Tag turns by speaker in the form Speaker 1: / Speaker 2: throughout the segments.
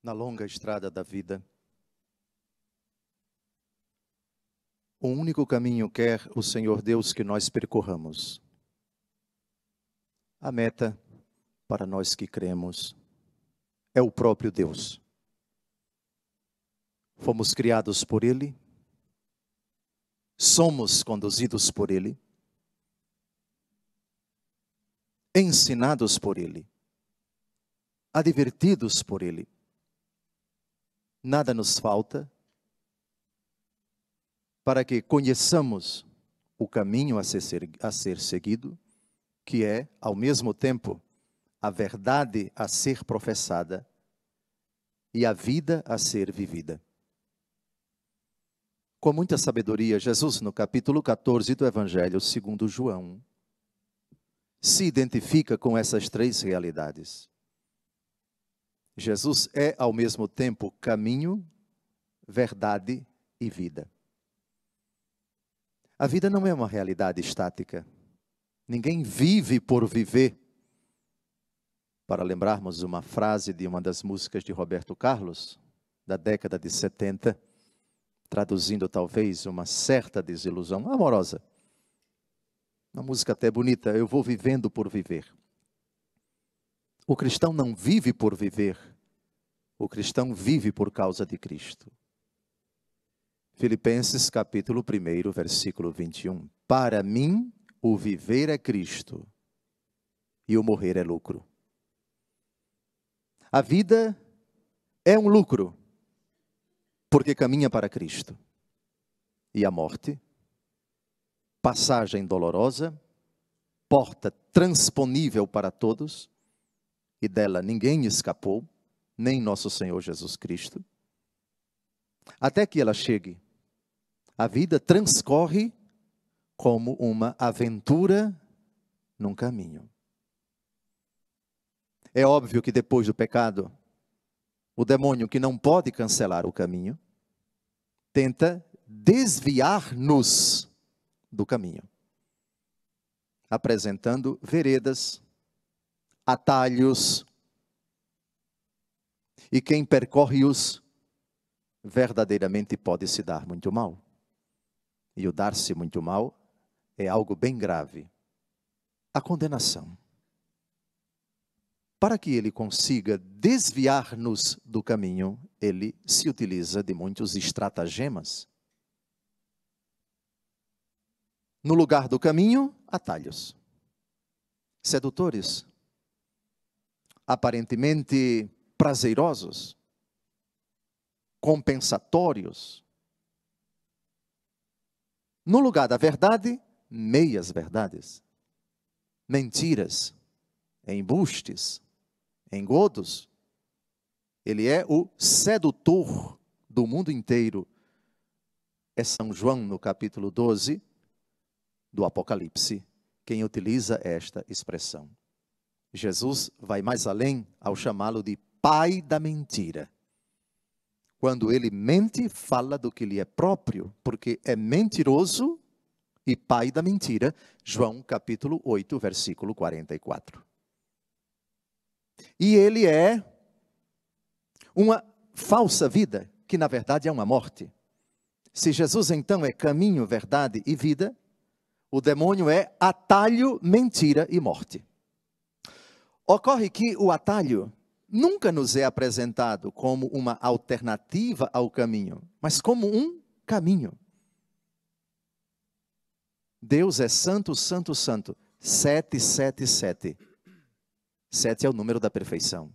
Speaker 1: Na longa estrada da vida, o único caminho quer o Senhor Deus que nós percorramos. A meta, para nós que cremos, é o próprio Deus. Fomos criados por Ele, somos conduzidos por Ele, ensinados por Ele, advertidos por Ele. Nada nos falta para que conheçamos o caminho a ser seguido, que é, ao mesmo tempo, a verdade a ser professada e a vida a ser vivida. Com muita sabedoria, Jesus, no capítulo 14 do Evangelho segundo João, se identifica com essas três realidades. Jesus é, ao mesmo tempo, caminho, verdade e vida. A vida não é uma realidade estática. Ninguém vive por viver. Para lembrarmos uma frase de uma das músicas de Roberto Carlos, da década de 70, traduzindo talvez uma certa desilusão amorosa. Uma música até bonita, eu vou vivendo por viver. O cristão não vive por viver, o cristão vive por causa de Cristo. Filipenses capítulo 1, versículo 21. Para mim, o viver é Cristo e o morrer é lucro. A vida é um lucro, porque caminha para Cristo. E a morte, passagem dolorosa, porta transponível para todos, e dela ninguém escapou, nem nosso Senhor Jesus Cristo. Até que ela chegue, a vida transcorre como uma aventura num caminho. É óbvio que depois do pecado, o demônio, que não pode cancelar o caminho, tenta desviar-nos do caminho, apresentando veredas, atalhos, e quem percorre-os verdadeiramente pode se dar muito mal. E o dar-se muito mal é algo bem grave. A condenação. Para que ele consiga desviar-nos do caminho, ele se utiliza de muitos estratagemas. No lugar do caminho, atalhos. Sedutores. Aparentemente prazerosos. Compensatórios. No lugar da verdade, meias verdades. Mentiras. Embustes. Engodos. Ele é o sedutor do mundo inteiro. É São João, no capítulo 12 do Apocalipse, quem utiliza esta expressão. Jesus vai mais além ao chamá-lo de pai da mentira. Quando ele mente, fala do que lhe é próprio, porque é mentiroso e pai da mentira. João capítulo 8, versículo 44. E ele é uma falsa vida, que na verdade é uma morte. Se Jesus então é caminho, verdade e vida, o demônio é atalho, mentira e morte. Ocorre que o atalho nunca nos é apresentado como uma alternativa ao caminho, mas como um caminho. Deus é santo, santo, santo. 777. 7 é o número da perfeição.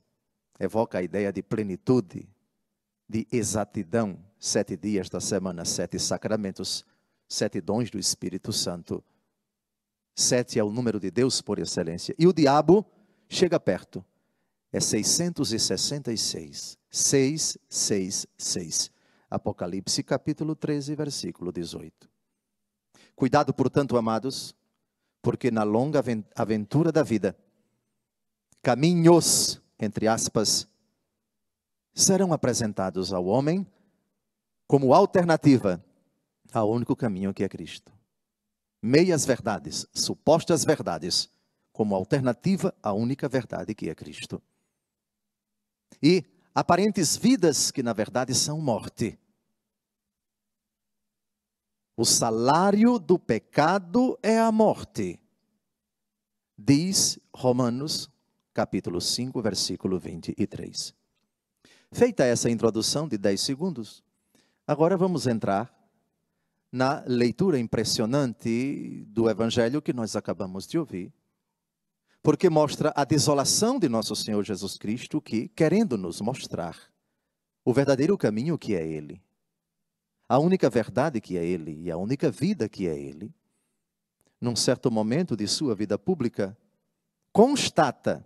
Speaker 1: Evoca a ideia de plenitude, de exatidão. 7 dias da semana, 7 sacramentos, 7 dons do Espírito Santo. 7 é o número de Deus por excelência. E o diabo chega perto. É 666. 666. Apocalipse capítulo 13, versículo 18. Cuidado, portanto, amados, porque na longa aventura da vida, caminhos, entre aspas, serão apresentados ao homem como alternativa ao único caminho que é Cristo. Meias verdades, supostas verdades, como alternativa à única verdade que é Cristo. E aparentes vidas que na verdade são morte. O salário do pecado é a morte, diz Romanos capítulo 5, versículo 23. Feita essa introdução de 10 segundos, agora vamos entrar na leitura impressionante do evangelho que nós acabamos de ouvir, porque mostra a desolação de nosso Senhor Jesus Cristo, que, querendo nos mostrar o verdadeiro caminho que é Ele, a única verdade que é Ele e a única vida que é Ele, num certo momento de sua vida pública, constata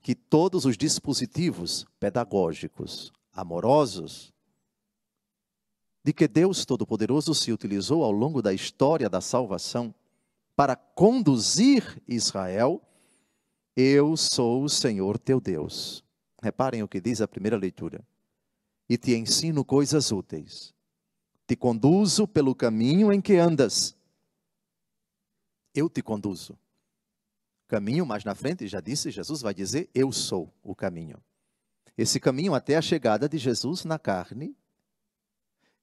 Speaker 1: que todos os dispositivos pedagógicos, amorosos, de que Deus Todo-Poderoso se utilizou ao longo da história da salvação para conduzir Israel, eu sou o Senhor teu Deus. Reparem o que diz a primeira leitura. E te ensino coisas úteis. Te conduzo pelo caminho em que andas. Eu te conduzo. Caminho, mais na frente, já disse, Jesus vai dizer, eu sou o caminho. Esse caminho até a chegada de Jesus na carne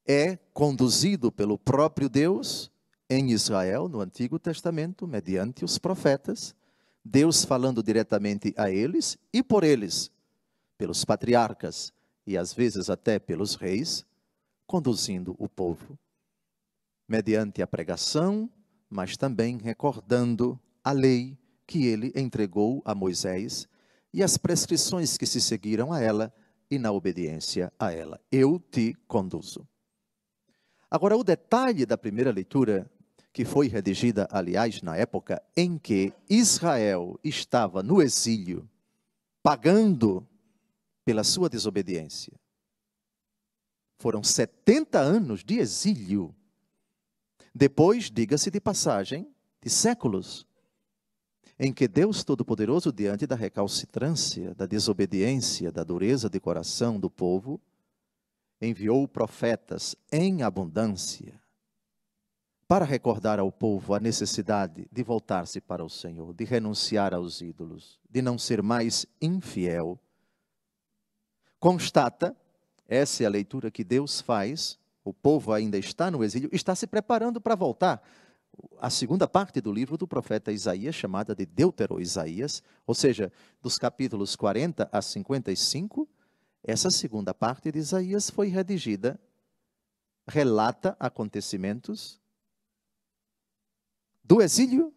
Speaker 1: é conduzido pelo próprio Deus em Israel, no Antigo Testamento, mediante os profetas, Deus falando diretamente a eles e por eles, pelos patriarcas e às vezes até pelos reis, conduzindo o povo, mediante a pregação, mas também recordando a lei que ele entregou a Moisés e as prescrições que se seguiram a ela e na obediência a ela. Eu te conduzo. Agora, o detalhe da primeira leitura, que foi redigida, aliás, na época em que Israel estava no exílio, pagando pela sua desobediência. Foram 70 anos de exílio. Depois, diga-se de passagem, de séculos, em que Deus Todo-Poderoso, diante da recalcitrância, da desobediência, da dureza de coração do povo, enviou profetas em abundância para recordar ao povo a necessidade de voltar-se para o Senhor, de renunciar aos ídolos, de não ser mais infiel. Constata, essa é a leitura que Deus faz, o povo ainda está no exílio, está se preparando para voltar. A segunda parte do livro do profeta Isaías, chamada de Deutero-Isaías, ou seja, dos capítulos 40 a 55, essa segunda parte de Isaías foi redigida, relata acontecimentos do exílio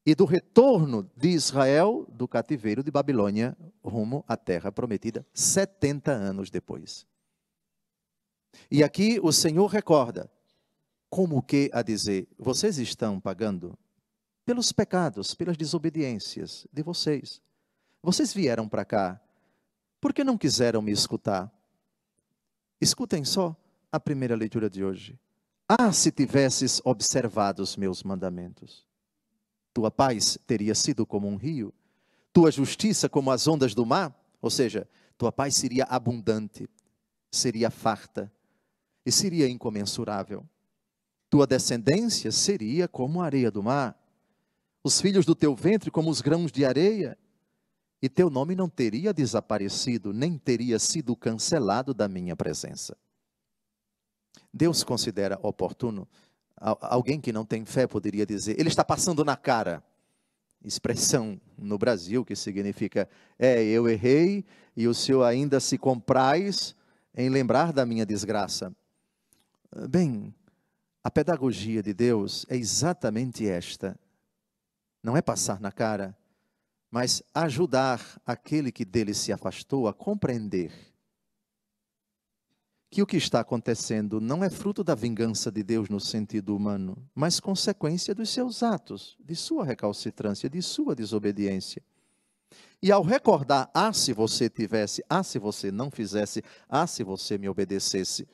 Speaker 1: e do retorno de Israel do cativeiro de Babilônia rumo à terra prometida, 70 anos depois. E aqui o Senhor recorda, como que a dizer, vocês estão pagando pelos pecados, pelas desobediências de vocês. Vocês vieram para cá, por que não quiseram me escutar? Escutem só a primeira leitura de hoje. Ah, se tivesses observado os meus mandamentos, tua paz teria sido como um rio, tua justiça como as ondas do mar, ou seja, tua paz seria abundante, seria farta e seria incomensurável. Tua descendência seria como a areia do mar, os filhos do teu ventre como os grãos de areia, e teu nome não teria desaparecido, nem teria sido cancelado da minha presença. Deus considera oportuno, alguém que não tem fé poderia dizer, ele está passando na cara. Expressão no Brasil que significa, eu errei e o Senhor ainda se compraz em lembrar da minha desgraça. Bem, a pedagogia de Deus é exatamente esta. Não é passar na cara, mas ajudar aquele que dele se afastou a compreender que o que está acontecendo não é fruto da vingança de Deus no sentido humano, mas consequência dos seus atos, de sua recalcitrância, de sua desobediência. E ao recordar, se você tivesse, se você não fizesse, se você me obedecesse,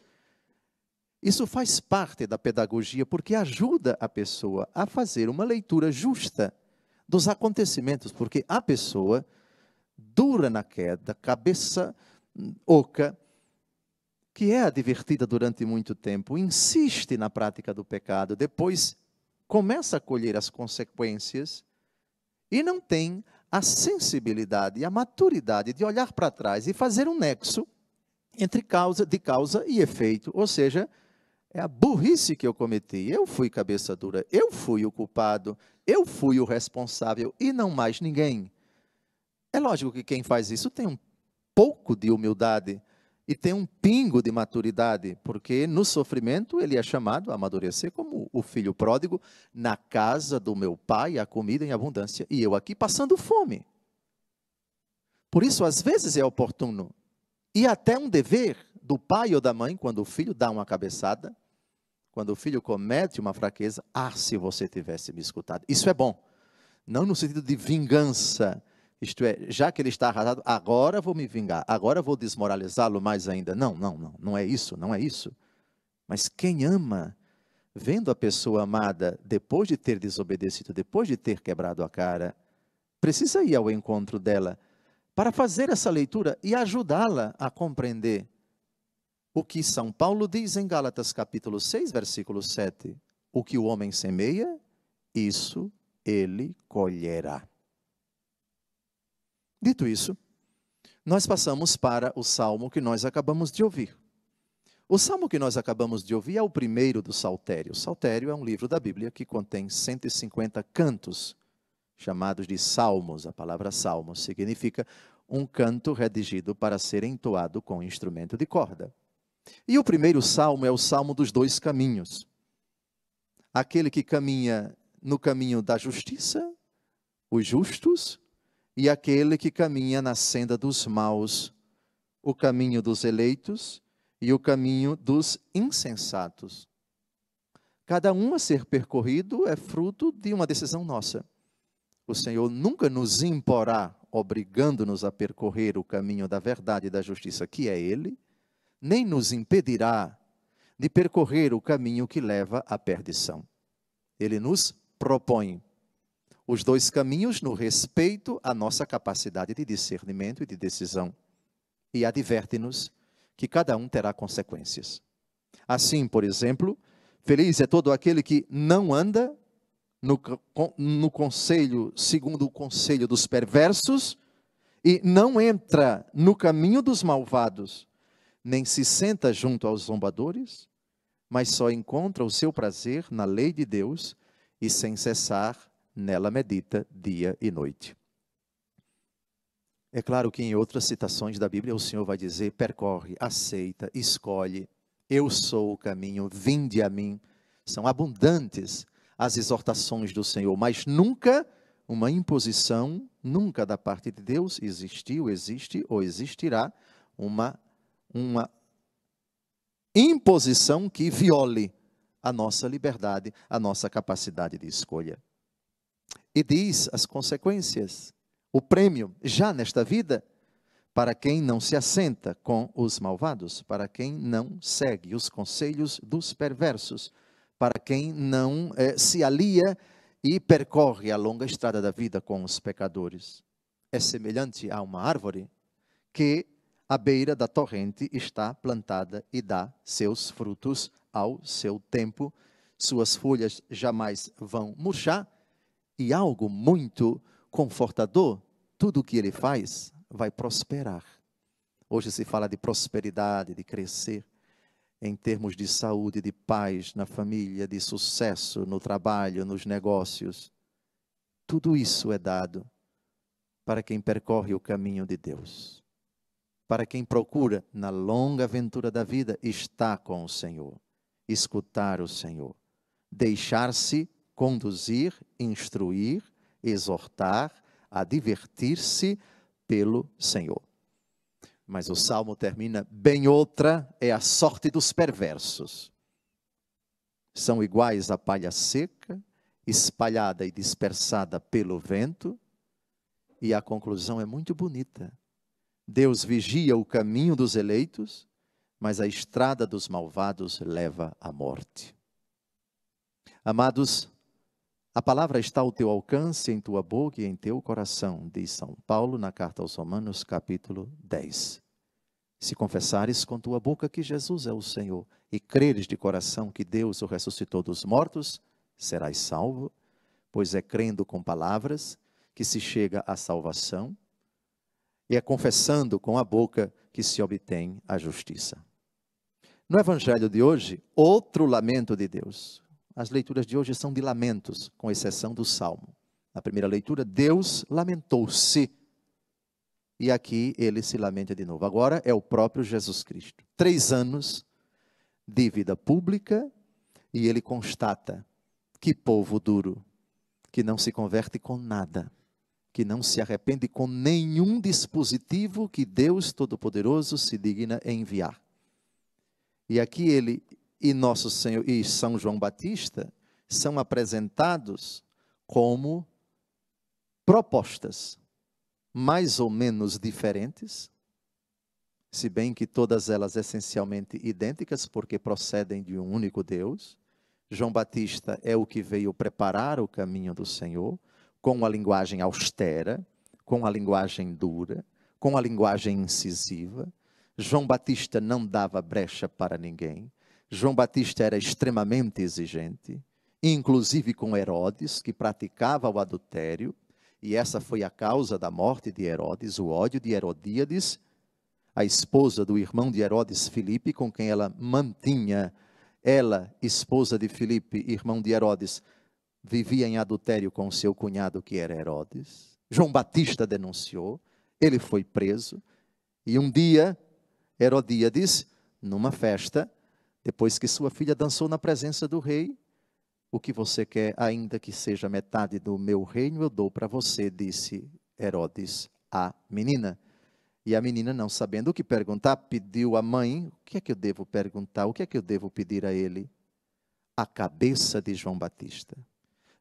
Speaker 1: isso faz parte da pedagogia, porque ajuda a pessoa a fazer uma leitura justa dos acontecimentos, porque a pessoa dura na queda, cabeça oca, que é advertida durante muito tempo, insiste na prática do pecado, depois começa a colher as consequências e não tem a sensibilidade e a maturidade de olhar para trás e fazer um nexo entre causa e efeito. Ou seja, é a burrice que eu cometi. Eu fui cabeça dura, eu fui o culpado, eu fui o responsável e não mais ninguém. É lógico que quem faz isso tem um pouco de humildade e tem um pingo de maturidade, porque no sofrimento ele é chamado a amadurecer como o filho pródigo. Na casa do meu pai há comida em abundância e eu aqui passando fome. Por isso, às vezes é oportuno e até um dever do pai ou da mãe, quando o filho dá uma cabeçada, quando o filho comete uma fraqueza, se você tivesse me escutado. Isso é bom, não no sentido de vingança, isto é, já que ele está arrasado, agora vou me vingar, agora vou desmoralizá-lo mais ainda. Não é isso, não é isso. Mas quem ama, vendo a pessoa amada, depois de ter desobedecido, depois de ter quebrado a cara, precisa ir ao encontro dela, para fazer essa leitura e ajudá-la a compreender o que São Paulo diz em Gálatas capítulo 6, versículo 7. O que o homem semeia, isso ele colherá. Dito isso, nós passamos para o salmo que nós acabamos de ouvir. O salmo que nós acabamos de ouvir é o primeiro do Saltério. O Saltério é um livro da Bíblia que contém 150 cantos, chamados de salmos. A palavra salmo significa um canto redigido para ser entoado com instrumento de corda. E o primeiro salmo é o salmo dos dois caminhos. Aquele que caminha no caminho da justiça, os justos, e aquele que caminha na senda dos maus, o caminho dos eleitos e o caminho dos insensatos. Cada um a ser percorrido é fruto de uma decisão nossa. O Senhor nunca nos imporá, obrigando-nos a percorrer o caminho da verdade e da justiça, que é Ele, nem nos impedirá de percorrer o caminho que leva à perdição. Ele nos propõe os dois caminhos no respeito à nossa capacidade de discernimento e de decisão. E adverte-nos que cada um terá consequências. Assim, por exemplo, feliz é todo aquele que não anda no conselho, segundo o conselho dos perversos, e não entra no caminho dos malvados, nem se senta junto aos zombadores, mas só encontra o seu prazer na lei de Deus e sem cessar nela medita dia e noite. É claro que em outras citações da Bíblia o Senhor vai dizer: percorre, aceita, escolhe, eu sou o caminho, vinde a mim. São abundantes as exortações do Senhor, mas nunca uma imposição, nunca da parte de Deus existiu, existe ou existirá uma imposição que viole a nossa liberdade, a nossa capacidade de escolha. E diz as consequências, o prêmio, já nesta vida, para quem não se assenta com os malvados, para quem não segue os conselhos dos perversos, para quem não se alia e percorre a longa estrada da vida com os pecadores. É semelhante a uma árvore que à beira da torrente está plantada e dá seus frutos ao seu tempo. Suas folhas jamais vão murchar. E algo muito confortador, tudo o que ele faz vai prosperar. Hoje se fala de prosperidade, de crescer em termos de saúde, de paz na família, de sucesso no trabalho, nos negócios. Tudo isso é dado para quem percorre o caminho de Deus. Para quem procura, na longa aventura da vida, estar com o Senhor, escutar o Senhor, deixar-se conduzir, instruir, exortar, advertir-se pelo Senhor. Mas o Salmo termina: bem outra é a sorte dos perversos. São iguais à palha seca, espalhada e dispersada pelo vento. E a conclusão é muito bonita. Deus vigia o caminho dos eleitos, mas a estrada dos malvados leva à morte. Amados, a palavra está ao teu alcance, em tua boca e em teu coração, diz São Paulo na carta aos Romanos, capítulo 10. Se confessares com tua boca que Jesus é o Senhor e creres de coração que Deus o ressuscitou dos mortos, serás salvo, pois é crendo com palavras que se chega à salvação, e é confessando com a boca que se obtém a justiça. No evangelho de hoje, outro lamento de Deus. As leituras de hoje são de lamentos, com exceção do Salmo. Na primeira leitura, Deus lamentou-se. E aqui ele se lamenta de novo. Agora é o próprio Jesus Cristo. 3 anos de vida pública e ele constata: que povo duro, que não se converte com nada, que não se arrepende com nenhum dispositivo que Deus Todo-Poderoso se digna enviar. E aqui ele e Nosso Senhor e São João Batista são apresentados como propostas mais ou menos diferentes, se bem que todas elas essencialmente idênticas, porque procedem de um único Deus. João Batista é o que veio preparar o caminho do Senhor, com a linguagem austera, com a linguagem dura, com a linguagem incisiva. João Batista não dava brecha para ninguém. João Batista era extremamente exigente, inclusive com Herodes, que praticava o adultério, e essa foi a causa da morte de Herodes, o ódio de Herodíades, a esposa do irmão de Herodes, Filipe, com quem ela mantinha, ela, esposa de Filipe, irmão de Herodes, vivia em adultério com seu cunhado, que era Herodes. João Batista denunciou, ele foi preso, e um dia, Herodíades, numa festa, depois que sua filha dançou na presença do rei: o que você quer, ainda que seja metade do meu reino, eu dou para você, disse Herodes à menina. E a menina, não sabendo o que perguntar, pediu à mãe: o que é que eu devo perguntar? O que é que eu devo pedir a ele? A cabeça de João Batista.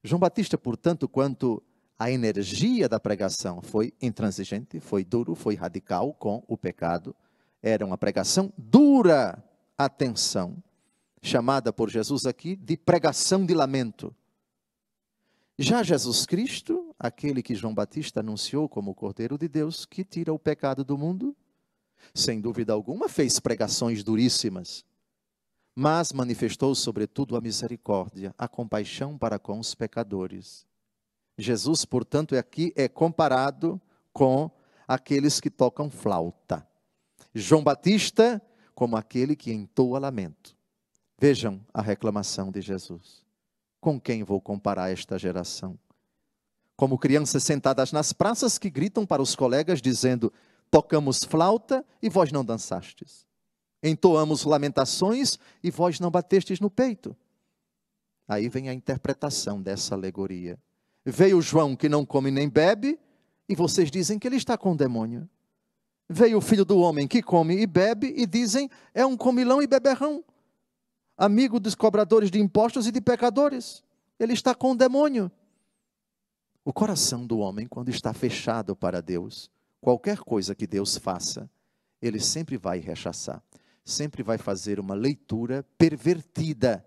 Speaker 1: João Batista, portanto, quanto a energia da pregação, foi intransigente, foi duro, foi radical com o pecado. Era uma pregação dura. Atenção, chamada por Jesus aqui de pregação de lamento. Já Jesus Cristo, aquele que João Batista anunciou como o Cordeiro de Deus, que tira o pecado do mundo, sem dúvida alguma fez pregações duríssimas, mas manifestou sobretudo a misericórdia, a compaixão para com os pecadores. Jesus, portanto, aqui é comparado com aqueles que tocam flauta. João Batista como aquele que entoa lamento. Vejam a reclamação de Jesus. Com quem vou comparar esta geração? Como crianças sentadas nas praças que gritam para os colegas dizendo: tocamos flauta e vós não dançastes. Entoamos lamentações e vós não batestes no peito. Aí vem a interpretação dessa alegoria. Veio João que não come nem bebe e vocês dizem que ele está com o demônio. Veio o Filho do Homem que come e bebe e dizem: é um comilão e beberrão, amigo dos cobradores de impostos e de pecadores. Ele está com o demônio. O coração do homem, quando está fechado para Deus, qualquer coisa que Deus faça, ele sempre vai rechaçar, sempre vai fazer uma leitura pervertida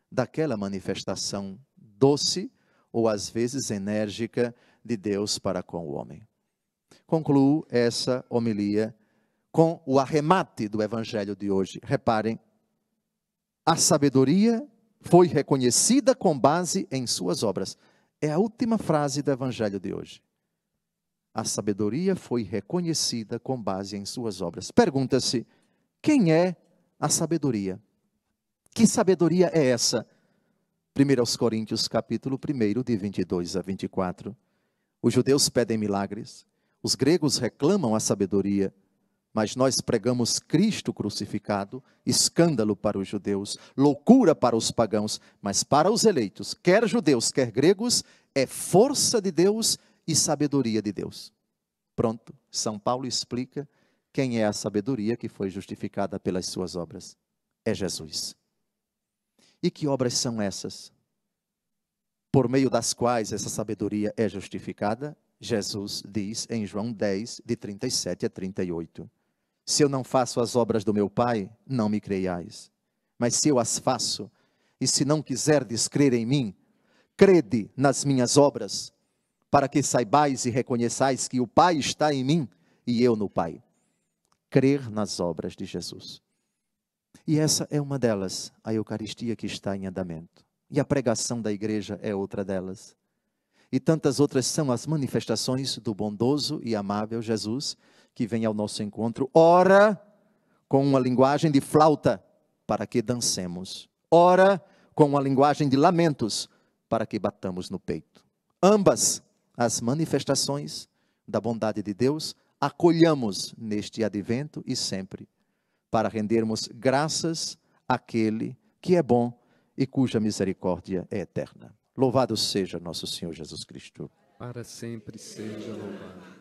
Speaker 1: daquela manifestação doce ou às vezes enérgica de Deus para com o homem. Concluo essa homilia com o arremate do evangelho de hoje. Reparem, a sabedoria foi reconhecida com base em suas obras. É a última frase do evangelho de hoje. A sabedoria foi reconhecida com base em suas obras. Pergunta-se, quem é a sabedoria? Que sabedoria é essa? 1 Coríntios capítulo 1, de 22 a 24. Os judeus pedem milagres. Os gregos reclamam a sabedoria, mas nós pregamos Cristo crucificado, escândalo para os judeus, loucura para os pagãos, mas para os eleitos, quer judeus, quer gregos, é força de Deus e sabedoria de Deus. Pronto, São Paulo explica quem é a sabedoria que foi justificada pelas suas obras. É Jesus. E que obras são essas? Por meio das quais essa sabedoria é justificada? Jesus diz em João 10, de 37 a 38. Se eu não faço as obras do meu Pai, não me creiais. Mas se eu as faço, e se não quiserdes crer em mim, crede nas minhas obras, para que saibais e reconheçais que o Pai está em mim e eu no Pai. Crer nas obras de Jesus. E essa é uma delas, a Eucaristia que está em andamento. E a pregação da igreja é outra delas. e tantas outras são as manifestações do bondoso e amável Jesus que vem ao nosso encontro, ora com uma linguagem de flauta, para que dancemos, ora com uma linguagem de lamentos, para que batamos no peito. Ambas as manifestações da bondade de Deus acolhamos neste advento e sempre, para rendermos graças àquele que é bom e cuja misericórdia é eterna. Louvado seja nosso Senhor Jesus Cristo.
Speaker 2: Para sempre seja louvado.